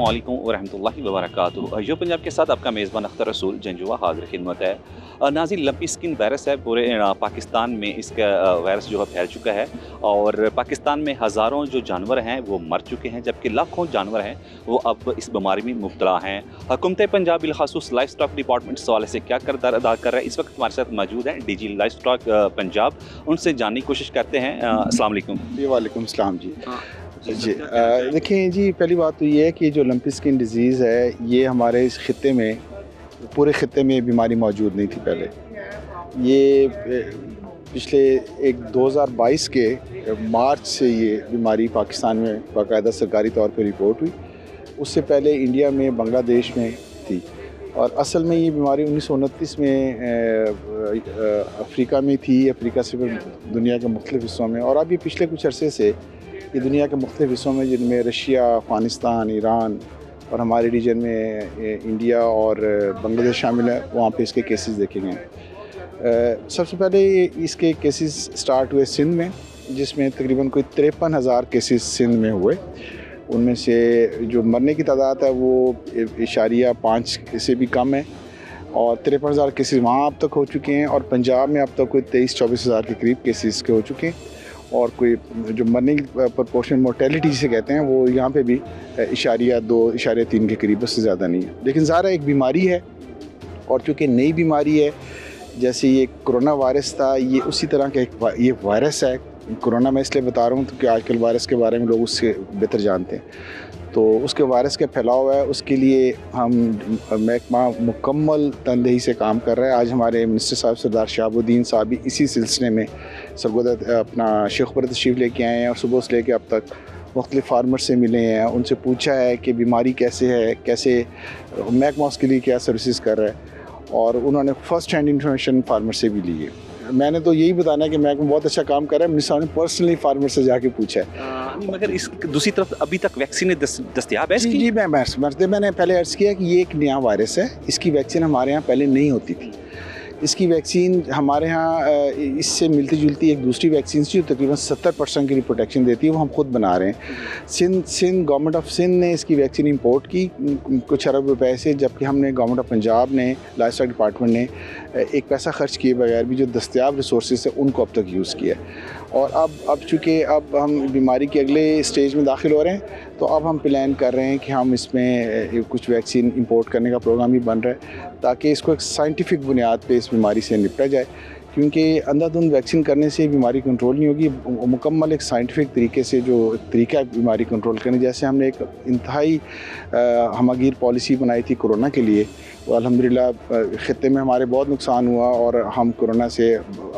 अस्सलामु अलैकुम वरहमतुल्लाहि वबरकातुहू। जो पंजाब के साथ आपका मेज़बान अख्तर रसूल जंजुआ हाज़िर खिदमत है। नाज़रीन, लंपी स्किन वायरस है, पूरे पाकिस्तान में इसका वायरस जो है फैल चुका है और पाकिस्तान में हज़ारों जो जानवर हैं वो मर चुके हैं, जबकि लाखों जानवर हैं वो अब इस बीमारी में मुब्तला हैं। हुकूमत पंजाब बिलख़ासूस लाइफ स्टॉक डिपार्टमेंट इस हवाले से क्या किरदार अदा कर रहा है, इस वक्त हमारे साथ मौजूद हैं डीजी लाइफ स्टॉक पंजाब। उनसे जानने की कोशिश करते हैं। अस्सलाम वालेकुम। जी वालेकुम सलाम जी। जी देखिए जी, पहली बात तो ये है कि जो लंपी स्किन डिज़ीज़ है ये हमारे इस ख़ित्ते में, पूरे ख़ित्ते में बीमारी मौजूद नहीं थी पहले। ये पिछले 2022 के मार्च से ये बीमारी पाकिस्तान में बाकायदा सरकारी तौर पे रिपोर्ट हुई। उससे पहले इंडिया में, बांग्लादेश में थी और असल में ये बीमारी 1929 में अफ्रीका में थी। अफ्रीका से फिर दुनिया के मुख्तलिफ़ हिस्सों में, और अब ये पिछले कुछ अरसे से ये दुनिया के मुख्तलिफ़ हिस्सों में, जिनमें रशिया, अफ़गानिस्तान, ईरान और हमारे रीजन में इंडिया और बांग्लादेश शामिल है, वहाँ पे इसके केसेस देखे गए हैं। सबसे पहले इसके केसेस स्टार्ट हुए सिंध में, जिसमें तकरीबन कोई 53,000 केसेस सिंध में हुए। उनमें से जो मरने की तादाद है वो 0.5 से भी कम है और 53,000 केसेस वहाँ अब तक हो चुके हैं। और पंजाब में अब तक कोई 23-24,000 के करीब केसेस के हो चुके हैं और कोई जो मरने की प्रपोर्शन मोर्टेलिटी जिसे कहते हैं वो यहाँ पे भी 0.2-0.3 के करीब, उससे ज़्यादा नहीं है। लेकिन ज़ाहिर एक बीमारी है और चूँकि नई बीमारी है, जैसे ये कोरोना वायरस था, ये उसी तरह का ये वायरस है। कोरोना मैं इसलिए बता रहा हूँ क्योंकि आजकल वायरस के बारे में लोग उससे बेहतर जानते हैं। तो उसके वायरस का फैलाव है, उसके लिए हम महकमा मुकम्मल तनदेही से काम कर रहा है। आज हमारे मिनिस्टर साहब सरदार शहाबुद्दीन साहब भी इसी सिलसिले में सरगोदा अपना शेखपुरा तशरीफ़ लेके आए हैं और सुबह से लेके अब तक मुख्तलिफ़ फार्मर से मिले हैं, उनसे पूछा है कि बीमारी कैसे है, कैसे महकमा उसके लिए क्या सर्विसेज कर रहा है, और उन्होंने फ़र्स्ट हैंड इंफॉर्मेशन फार्मर से भी ली है। मैंने तो यही बताना है कि महकमा बहुत अच्छा काम कर रहा है। मिनिस्टर ने पर्सनली फार्मर से जाके पूछा है। मगर इस दूसरी तरफ अभी तक वैक्सीन दस्तयाब है इसकी? जी मैंने पहले अर्ज़ किया कि ये एक नया वायरस है, इसकी वैक्सीन हमारे यहाँ पहले नहीं होती थी। इसकी वैक्सीन हमारे यहाँ इससे मिलती जुलती एक दूसरी वैक्सीन थी जो तकरीबन 70% की प्रोटेक्शन देती है, वो हम खुद बना रहे हैं। सिंध गवर्नमेंट ऑफ सिंध ने इसकी वैक्सीन इंपोर्ट की कुछ अरब रुपए से, जबकि हमने गवर्नमेंट ऑफ पंजाब ने, लाइफ स्टॉक डिपार्टमेंट ने एक पैसा खर्च किए बगैर भी जो दस्तयाब रिसोर्सेज है उनको अब तक यूज़ किया। और अब चूँकि अब हम बीमारी के अगले स्टेज में दाखिल हो रहे हैं, तो अब हम प्लान कर रहे हैं कि हम इसमें कुछ वैक्सीन इंपोर्ट करने का प्रोग्राम भी बन रहा है, ताकि इसको एक साइंटिफिक बुनियाद पे इस बीमारी से निपटा जाए। क्योंकि अंधाधुंध वैक्सीन करने से बीमारी कंट्रोल नहीं होगी। मुकम्मल एक साइंटिफिक तरीके से जो तरीका है बीमारी कंट्रोल करने, जैसे हमने एक इंतहाई हमगीर पॉलिसी बनाई थी कोरोना के लिए, वो अल्हम्दुलिल्लाह ख़ित्ते में हमारे बहुत नुकसान हुआ और हम कोरोना से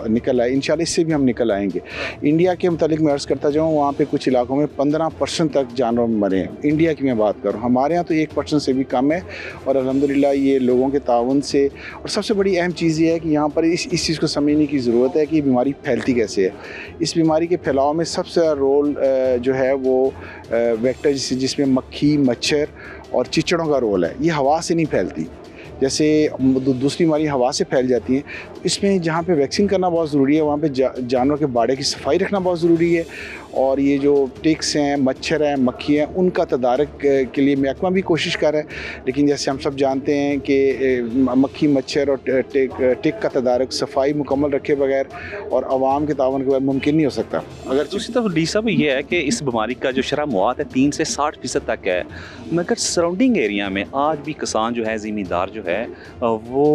निकल आए। इंशाल्लाह इससे भी हम निकल आएंगे। इंडिया के मुतालिक मैं अर्ज़ करता जाऊँ, वहाँ पे कुछ इलाकों में 15% तक जानवर मरे हैं। इंडिया की मैं बात करूँ, हमारे यहाँ तो 1% से भी कम है और अल्हम्दुलिल्लाह ये लोगों के ताउन से। और सबसे बड़ी अहम चीज़ ये है कि यहाँ पर इस चीज़ को समझने की ज़रूरत है कि बीमारी फैलती कैसे है। इस बीमारी के फैलाव में सबसे ज़्यादा रोल जो है वो वेक्टर, जिसमें मक्खी, मच्छर और चिचड़ों का रोल है। ये हवा से नहीं फैलती, जैसे दूसरी बीमारी हवा से फैल जाती हैं। इसमें जहाँ पे वैक्सीन करना बहुत ज़रूरी है, वहाँ पे जानवर के बाड़े की सफाई रखना बहुत ज़रूरी है। और ये जो टिक्स हैं, मच्छर हैं, मक्खी हैं, उनका तदारक के लिए महकमा भी कोशिश कर रहा है। लेकिन जैसे हम सब जानते हैं कि मक्खी, मच्छर और टिक का तदारक सफाई मुकम्मल रखे बगैर और आवाम के तावन के बगैर मुमकिन नहीं हो सकता। अगर दूसरी तरफ डी साहब ये है कि इस बीमारी का जो शरह मौत है 3 से 60% तक है, मगर सराउंडिंग एरिया में आज भी किसान जो है, ज़मींदार जो है, वो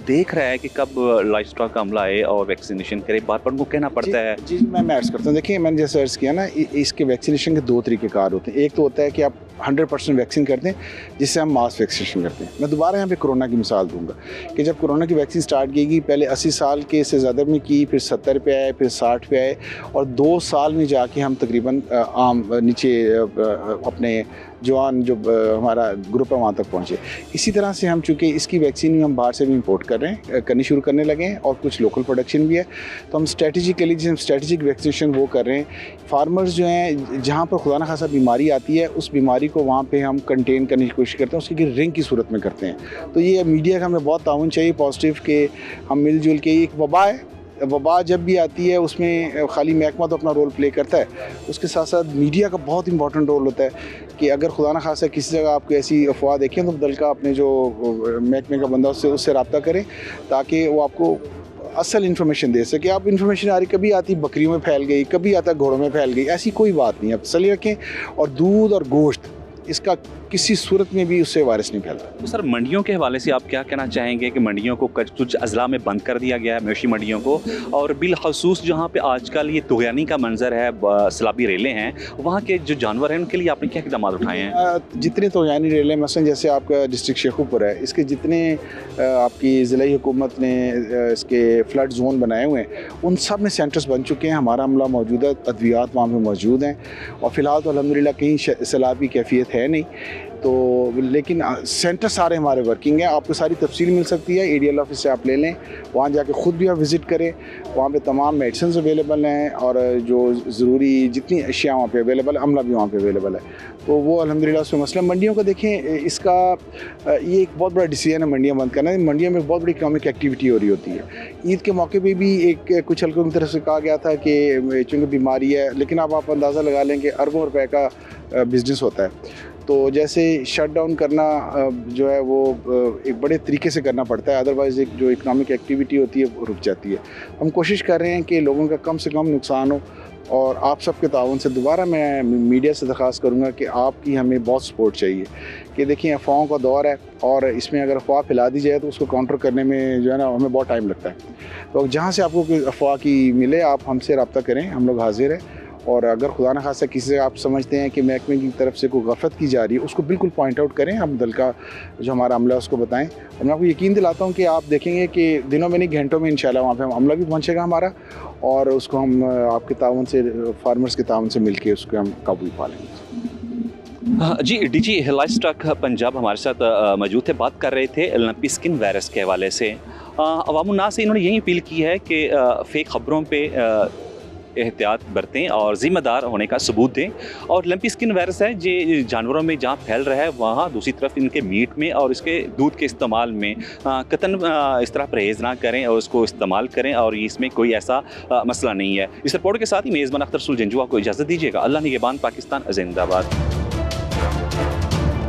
देख रहा है कि कब लाइफ स्टॉक का अमला आए और वैक्सीनेशन करे। बार बार उनको कहना पड़ता है। जी मैं अर्ज़ करता हूँ। देखिए, मैंने जैसे अर्ज़ किया ना, इसके वैक्सीनेशन के 2 तरीक़ेकार होते हैं। एक तो होता है कि आप 100% वैक्सीन करते हैं, जिससे हम मास वैक्सीनेशन करते हैं। मैं दोबारा यहाँ पे कोरोना की मिसाल दूंगा कि जब कोरोना की वैक्सीन स्टार्ट की गई, पहले 80 साल के से ज़्यादा में की, फिर 70 पे आए, फिर 60 पे आए और 2 साल में जाके हम तकरीबन आम नीचे अपने जवान जो हमारा ग्रुप है वहाँ तक पहुँचे। इसी तरह से हम चूँकि इसकी वैक्सीन भी हम बाहर से भी इंपोर्ट कर रहे हैं, करनी शुरू करने लगे हैं और कुछ लोकल प्रोडक्शन भी है। तो हम स्ट्रेटजिकली जिसे हम स्ट्रेटजिक वैक्सीनेशन वो कर रहे हैं। फार्मर्स जो हैं, जहाँ पर खुदा न खासा बीमारी आती है, उस बीमारी को वहाँ पे हम कंटेन करने की कोशिश करते हैं, उसकी रिंग की सूरत में करते हैं। तो ये मीडिया का हमें बहुत ताउन चाहिए पॉजिटिव, के हम मिलजुल के, एक वबा है वबा जब भी आती है उसमें खाली महकमा तो अपना रोल प्ले करता है, उसके साथ साथ मीडिया का बहुत इंपॉर्टेंट रोल होता है कि अगर खुदा न खासा किसी जगह आपको ऐसी अफवाह देखें तो मुतल्लिका अपने जो महकमे का बंदा उससे रब्ता करें ताकि वो आपको असल इन्फॉर्मेशन दे सके। आप इन्फॉर्मेशन आ रही कभी आती बकरियों में फैल गई, कभी आता घोड़ों में फैल गई, ऐसी कोई बात नहीं। आप तसल्ली रखें। और दूध और गोश्त इसका किसी सूरत में भी उससे वायरस नहीं फैलता। तो सर मंडियों के हवाले से आप क्या कहना चाहेंगे कि मंडियों को कुछ अजला में बंद कर दिया गया है, मवेशी मंडियों को, और बिलखसूस जहाँ पे आजकल ये तुगयानी का मंजर है, सलाबी रेलें हैं, वहाँ के जो जानवर हैं उनके लिए आपने क्या इक़दाम उठाए हैं? जितने तुगयानी रेलें मसलन जैसे आपका डिस्ट्रिक्ट शेखुपुर है, इसके जितने आपकी ज़िला हुकूमत ने इसके फ्लड जोन बनाए हुए हैं उन सब में सेंटर्स बन चुके हैं। हमारा अमला मौजूद है, अद्वियात वहाँ पर मौजूद हैं और फ़िलहाल तो अल्हम्दुलिल्लाह कहीं सैलाबी कैफियत है नहीं। तो लेकिन सेंटर सारे हमारे वर्किंग हैं। आपको सारी तफसील मिल सकती है, ADL ऑफिस से आप ले लें, वहाँ जाके ख़ुद भी आप विज़िट करें। वहाँ पे तमाम मेडिसिन अवेलेबल हैं और जो ज़रूरी जितनी अशिया वहाँ पे अवेलेबल है, अमला भी वहाँ पे अवेलेबल है। तो वो अल्हम्दुलिल्लाह उसमें मसला मंडियों का देखें, इसका ये एक बहुत बड़ा डिसीजन है मंडियाँ बंद करना। मंडियों में बहुत बड़ी इकनॉमिक एक्टिविटी हो रही होती है। ईद के मौके पर भी एक कुछ हल्कों की तरफ से कहा गया था कि चूँकि बीमारी है, लेकिन अब आप अंदाज़ा लगा लें कि अरबों रुपए का बिज़नेस होता है। तो जैसे शट डाउन करना जो है वो एक बड़े तरीके से करना पड़ता है, अदरवाइज़ एक जो इकनॉमिक एक्टिविटी होती है वो रुक जाती है। हम कोशिश कर रहे हैं कि लोगों का कम से कम नुकसान हो और आप सबके ताउन से दोबारा मैं मीडिया से दरख्वास्त करूँगा कि आपकी हमें बहुत सपोर्ट चाहिए कि देखिए अफवाहों का दौर है और इसमें अगर अफवाह फैला दी जाए तो उसको काउंटर करने में जो है ना हमें बहुत टाइम लगता है। तो जहाँ से आपको कोई अफवाह की मिले आप हमसे रब्ता करें, हम लोग हाजिर हैं। और अगर खुदा न खासा किसी से आप समझते हैं कि महकमे की तरफ से कोई गफलत की जा रही है उसको बिल्कुल पॉइंट आउट करें, हम दल का जो हमारा अमला है उसको बताएं। और मैं आपको यकीन दिलाता हूं कि आप देखेंगे कि दिनों में नहीं घंटों में इंशाल्लाह वहाँ पे हम अमला भी पहुँचेगा हमारा और उसको हम आपके ताउन से, फार्मर्स के ताउन से मिल के उसको हम काबू पा लेंगे। जी DG लाइफ स्टॉक पंजाब हमारे साथ मौजूद थे, बात कर रहे थे लंपी स्किन वायरस के हवाले से। अवामुन्नास से इन्होंने यही अपील की है कि फ़ेक ख़बरों पे एहतियात बरतें और ज़िम्मेदार होने का सबूत दें। और लंपी स्किन वायरस है जो जानवरों में जहाँ फैल रहा है वहाँ दूसरी तरफ इनके मीट में और इसके दूध के इस्तेमाल में कतन इस तरह परहेज़ ना करें और उसको इस्तेमाल करें और इसमें कोई ऐसा मसला नहीं है। इस रिपोर्ट के साथ ही मेज़बान अख्तर रसूल जंजुआ को इजाज़त दीजिएगा। अल्लाह निगहबान, पाकिस्तान जिंदाबाद।